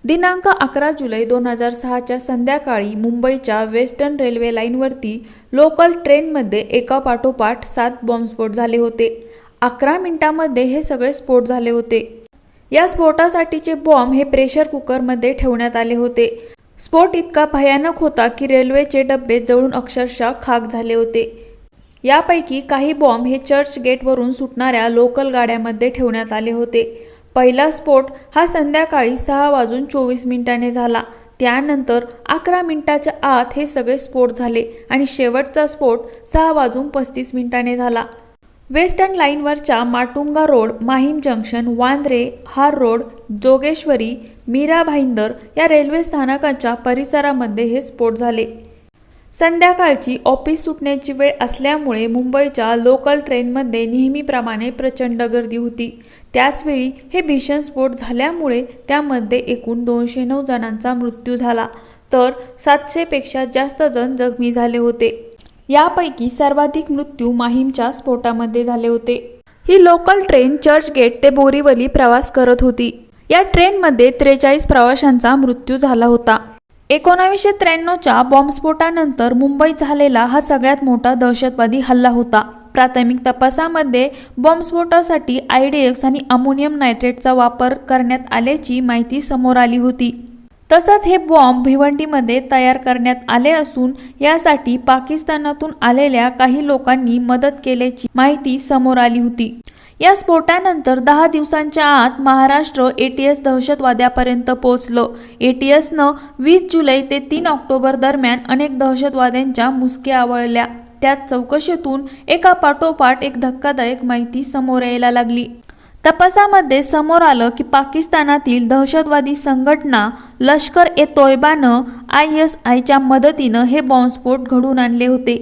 दिनांक 11 जुलै 2006च्या संध्याकाळी मुंबईच्या वेस्टर्न रेल्वे लाईनवरती लोकल ट्रेनमध्ये एकापाठोपाठ 7 बॉम्बस्फोट झाले होते. 11 मिनिटांमध्ये हे सगळे स्फोट झाले होते. या स्फोटासाठीचे बॉम्ब हे प्रेशर कुकरमध्ये ठेवण्यात आले होते. स्फोट इतका भयानक होता की रेल्वेचे डबे जळून अक्षरशः खाक झाले होते. यापैकी काही बॉम्ब हे चर्च गेटवरून सुटणाऱ्या लोकल गाड्यांमध्ये ठेवण्यात आले होते. पहिला स्फोट हा संध्याकाळी 6:24 झाला. त्यानंतर 11 मिनिटाच्या आत हे सगळे स्फोट झाले आणि शेवटचा स्फोट 6:35 झाला. वेस्टर्न लाईनवरच्या Matunga road, Mahim junction, Vandre, Khar road, Jogeshwari, Mira Bhayandar या रेल्वे स्थानकाच्या परिसरामध्ये हे स्फोट झाले. संध्याकाळची ऑफिस सुटण्याची वेळ असल्यामुळे मुंबईच्या लोकल ट्रेनमध्ये नेहमीप्रमाणे प्रचंड गर्दी होती. त्याचवेळी हे भीषण स्फोट झाल्यामुळे त्यामध्ये एकूण 209 जणांचा मृत्यू झाला, तर 700 पेक्षा जास्त जण जखमी झाले होते. यापैकी सर्वाधिक मृत्यू माहीमच्या स्फोटामध्ये झाले होते. ही लोकल ट्रेन चर्चगेट ते बोरीवली प्रवास करत होती. या ट्रेनमध्ये 43 प्रवाशांचा मृत्यू झाला होता. 1993च्या बॉम्बस्फोटानंतर मुंबईत झालेला हा सगळ्यात मोठा दहशतवादी हल्ला होता. प्राथमिक तपासामध्ये बॉम्बस्फोटासाठी IDX आणि अमोनियम नायट्रेटचा वापर करण्यात आल्याची माहिती समोर आली होती. तसंच हे बॉम्ब भिवंडीमध्ये तयार करण्यात आले असून यासाठी पाकिस्तानातून आलेल्या काही लोकांनी मदत केल्याची माहिती समोर आली होती. या स्फोटानंतर 10 दिवसांच्या आत महाराष्ट्र ATS दहशतवाद्यापर्यंत पोहोचलं. ATSनं 20 जुलै ते 3 ऑक्टोबर दरम्यान अनेक दहशतवाद्यांच्या मुसक्या आवळल्या. त्यात चौकशीतून एकापाठोपाठ एक धक्कादायक माहिती समोर यायला लागली. तपासामध्ये समोर आलं की पाकिस्तानातील दहशतवादी संघटना लष्कर-ए-तोयबानं ISIच्या मदतीनं हे बॉम्बस्फोट घडवून आणले होते.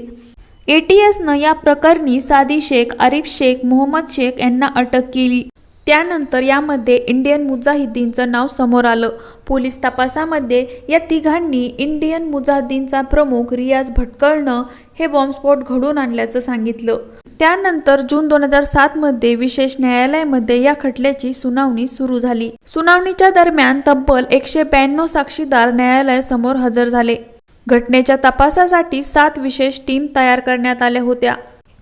ATSनं या प्रकरणी सादी शेख, आरिफ शेख, मोहम्मद शेख यांना अटक केली. त्यानंतर यामध्ये इंडियन मुजाहिदीनचं नाव समोर आलं. पोलीस तपासामध्ये या तिघांनी इंडियन मुजाहिदीनचा प्रमुख रियाज भटकळनं हे बॉम्बस्फोट घडवून आणल्याचं सांगितलं. त्यानंतर जून 2007 मध्ये विशेष न्यायालयामध्ये या खटल्याची सुनावणी सुरू झाली. सुनावणीच्या दरम्यान तब्बल 192 साक्षीदार न्यायालयासमोर हजर झाले. घटनेच्या तपासासाठी 7 विशेष टीम तयार करण्यात आल्या होत्या.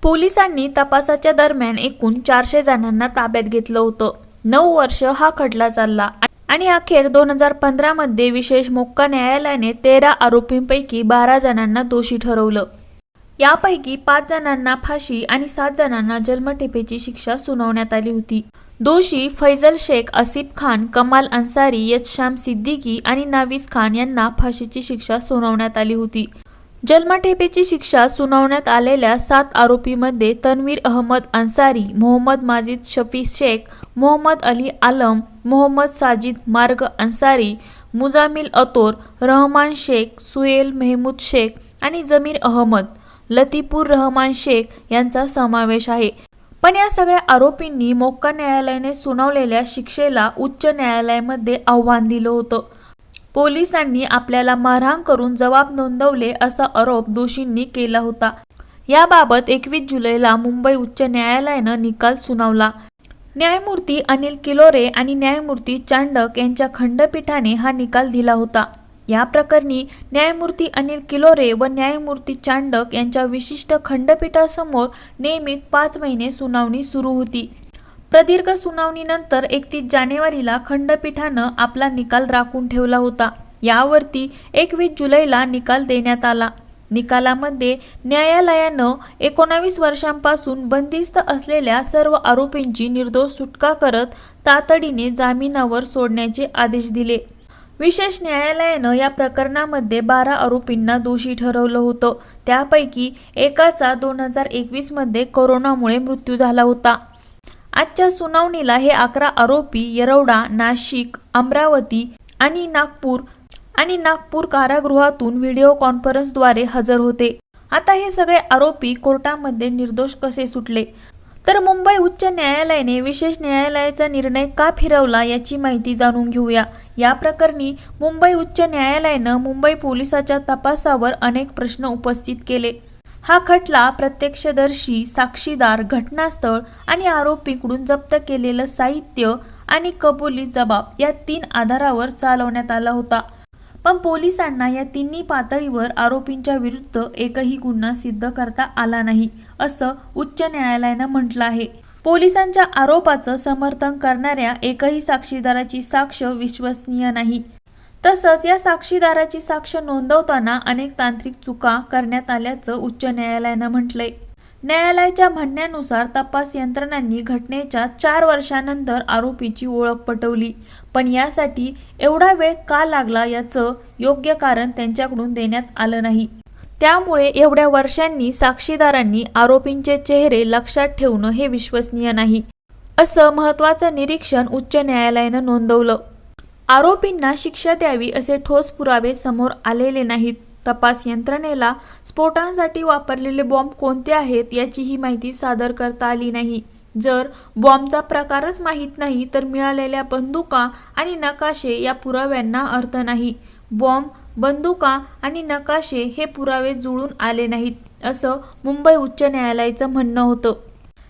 पोलिसांनी तपासाच्या दरम्यान एकूण 400 जणांना ताब्यात घेतलं होतं. 9 वर्ष हा खटला चालला आणि अखेर 2015 मध्ये विशेष मोक्का न्यायालयाने 13 आरोपींपैकी 12 जणांना दोषी ठरवलं. यापैकी 5 जणांना फाशी आणि 7 जणांना जन्मठेपेची शिक्षा सुनावण्यात आली होती. दोषी फैजल शेख, आसिफ खान, कमाल अन्सारी, यशशाम सिद्दीकी आणि नाविस खान यांना फाशीची शिक्षा सुनावण्यात आली होती. जन्मठेपेची शिक्षा सुनावण्यात आलेल्या 7 आरोपींमध्ये तन्वीर अहमद अन्सारी, मोहम्मद माजिद शफी शेख, मोहम्मद अली आलम, मोहम्मद साजिद मार्ग अन्सारी, मुजामिल अतोर, रहमान शेख, सुहेल मेहमूद शेख आणि जमीर अहमद, लतीफुर रहमान शेख यांचा समावेश आहे. पण या सगळ्या आरोपींनी मोक्का न्यायालयाने सुनावलेल्या शिक्षेला उच्च न्यायालयामध्ये आव्हान दिलं होतं. पोलिसांनी आपल्याला मारहाण करून जबाब नोंदवले असा आरोप दोषींनी केला होता. याबाबत 21 जुलैला मुंबई उच्च न्यायालयानं निकाल सुनावला. न्यायमूर्ती अनिल किलोरे आणि न्यायमूर्ती चांडक यांच्या खंडपीठाने हा निकाल दिला होता. या प्रकरणी न्यायमूर्ती अनिल किलोरे व न्यायमूर्ती चांडक यांच्या विशिष्ट खंडपीठासमोर नियमित 5 महिने सुनावणी सुरू होती. प्रदीर्घ सुनावणीनंतर 31 जानेवारीला खंडपीठानं आपला निकाल राखून ठेवला होता. यावरती 21 जुलैला निकाल देण्यात आला. निकालामध्ये न्यायालयानं 19 वर्षांपासून बंदिस्त असलेल्या सर्व आरोपींची निर्दोष सुटका करत तातडीने जामिनावर सोडण्याचे आदेश दिले. विशेष न्यायालयानं या प्रकरणामध्ये 12 आरोपींना दोषी ठरवलं होतं. त्यापैकी एकाचा 2021 मध्ये कोरोनामुळे मृत्यू झाला होता. आजच्या सुनावणीला हे 11 आरोपी येरवडा, नाशिक, अमरावती आणि नागपूर कारागृहातून व्हिडिओ कॉन्फरन्सद्वारे हजर होते. आता हे सगळे आरोपी कोर्टामध्ये निर्दोष कसे सुटले? तर मुंबई उच्च न्यायालयाने विशेष न्यायालयाचा निर्णय का फिरवला याची माहिती जाणून घेऊया. या प्रकरणी मुंबई उच्च न्यायालयानं मुंबई पोलिसाच्या तपासावर अनेक प्रश्न उपस्थित केले. हा खटला प्रत्यक्षदर्शी, साक्षीदार, घटनास्थळ आणि आरोपीकडून जप्त केलेलं साहित्य आणि कबुली जबाब या 3 आधारावर चालवण्यात आला होता। पण पोलिसांना या तिन्ही पातळीवर आरोपींच्या विरुद्ध एकही गुन्हा सिद्ध करता आला नाही, असं उच्च न्यायालयानं म्हटलं आहे। पोलिसांच्या आरोपाचं समर्थन करणाऱ्या एकही साक्षीदाराची साक्ष विश्वसनीय नाही। तसंच या साक्षीदाराची साक्ष नोंदवताना अनेक तांत्रिक चुका करण्यात आल्याचं उच्च न्यायालयानं म्हटलंय। न्यायालयाच्या म्हणण्यानुसार तपास यंत्रणांनी घटनेच्या 4 वर्षांनंतर आरोपीची ओळख पटवली, पण यासाठी एवढा वेळ का लागला याचं योग्य कारण त्यांच्याकडून देण्यात आलं नाही। त्यामुळे एवढ्या वर्षांनी साक्षीदारांनी आरोपींचे चेहरे लक्षात ठेवणं हे विश्वसनीय नाही, असं महत्त्वाचं निरीक्षण उच्च न्यायालयानं नोंदवलं। आरोपींना शिक्षा द्यावी असे ठोस पुरावे समोर आलेले नाहीत। तपास यंत्रणेला स्फोटांसाठी वापरलेले बॉम्ब कोणते आहेत याचीही माहिती सादर करता आली नाही। जर बॉम्बचा प्रकारच माहीत नाही तर मिळालेल्या बंदुका आणि नकाशे या पुराव्यांना अर्थ नाही। बॉम्ब, बंदुका आणि नकाशे हे पुरावे जुळून आले नाहीत, असं मुंबई उच्च न्यायालयाचं म्हणणं होतं।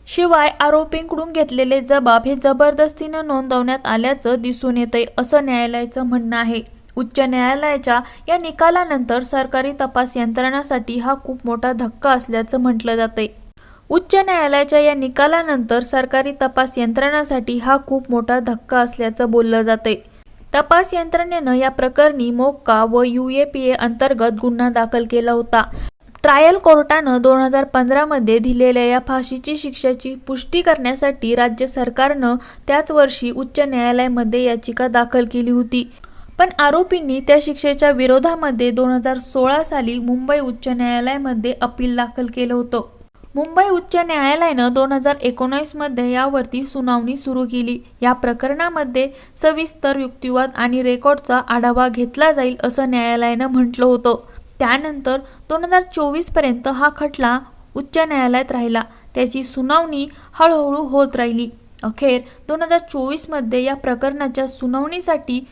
शिवाय आरोपींकडून घेतलेले जबाब हे जबरदस्तीनं नोंदवण्यात आल्याचं दिसून येतंय, असं न्यायालयाचं म्हणणं आहे। उच्च न्यायालयाच्या या निकालानंतर सरकारी तपास यंत्रणांसाठी हा खूप मोठा धक्का असल्याचं म्हटलं जातंय। उच्च न्यायालयाच्या या निकालानंतर सरकारी तपास यंत्रणांसाठी हा खूप मोठा धक्का असल्याचं बोललं जातंय। तपास यंत्रणेनं या प्रकरणी मोक्का व UAPA अंतर्गत गुन्हा दाखल केला होता। ट्रायल कोर्टानं 2015 मध्ये दिलेल्या या फाशीची शिक्षेची पुष्टी करण्यासाठी राज्य सरकारनं त्याच वर्षी उच्च न्यायालयामध्ये याचिका दाखल केली होती, पण आरोपींनी त्या शिक्षेच्या विरोधामध्ये 2016 साली मुंबई उच्च न्यायालयामध्ये अपील दाखल केलं होतं। मुंबई उच्च न्यायालयानं 2019 मध्ये यावरती सुनावणी सुरू केली। या प्रकरणामध्ये सविस्तर युक्तिवाद आणि रेकॉर्डचा आढावा घेतला जाईल, असं न्यायालयानं म्हटलं होतं। त्यानंतर 2024 पर्यंत हा खटला उच्च न्यायालयात राहिला। त्याची सुनावणी हळूहळू होत राहिली। अखेर 2024 मध्ये या प्रकरणाच्या सुनावणीसाठी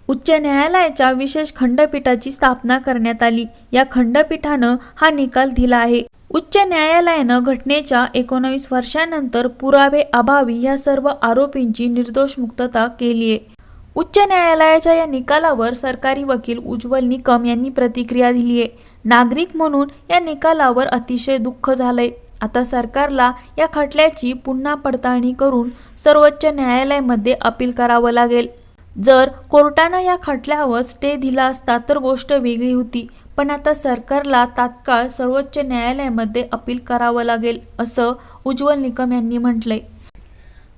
उच्च न्यायालयाच्या विशेष खंडपीठाची स्थापना करण्यात आली। या खंडपीठानं हा निकाल दिला आहे। उच्च न्यायालयानं घटनेच्या 19 वर्षांनंतर पुरावे अभावी या सर्व आरोपींची निर्दोष मुक्तता केली आहे। उच्च न्यायालयाच्या या निकालावर सरकारी वकील उज्ज्वल निकम यांनी प्रतिक्रिया दिली आहे। नागरिक म्हणून या निकालावर अतिशय दुःख झालंय। आता सरकारला या खटल्याची पुन्हा पडताळणी करून सर्वोच्च न्यायालयामध्ये अपील करावं लागेल। जर कोर्टानं या खटल्यावर स्टे दिला असता तर गोष्ट वेगळी होती, पण आता सरकारला तात्काळ सर्वोच्च न्यायालयामध्ये अपील करावं लागेल, असं उज्ज्वल निकम यांनी म्हटलंय।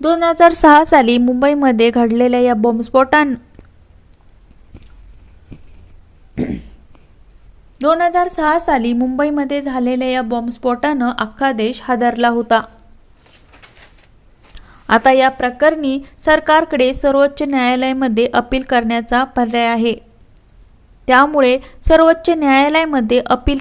2006 साली मुंबईमध्ये घडलेल्या या बॉम्बस्फोटानं 2006 साली मुंबईमध्ये झालेल्या या बॉम्बस्फोटानं अख्खा देश हादरला होता। आता या प्रकरणी सरकारकडे सर्वोच्च न्यायालयामध्ये अपील करण्याचा पर्याय आहे। त्यामुळे सर्वोच्च न्यायालयामध्ये अपील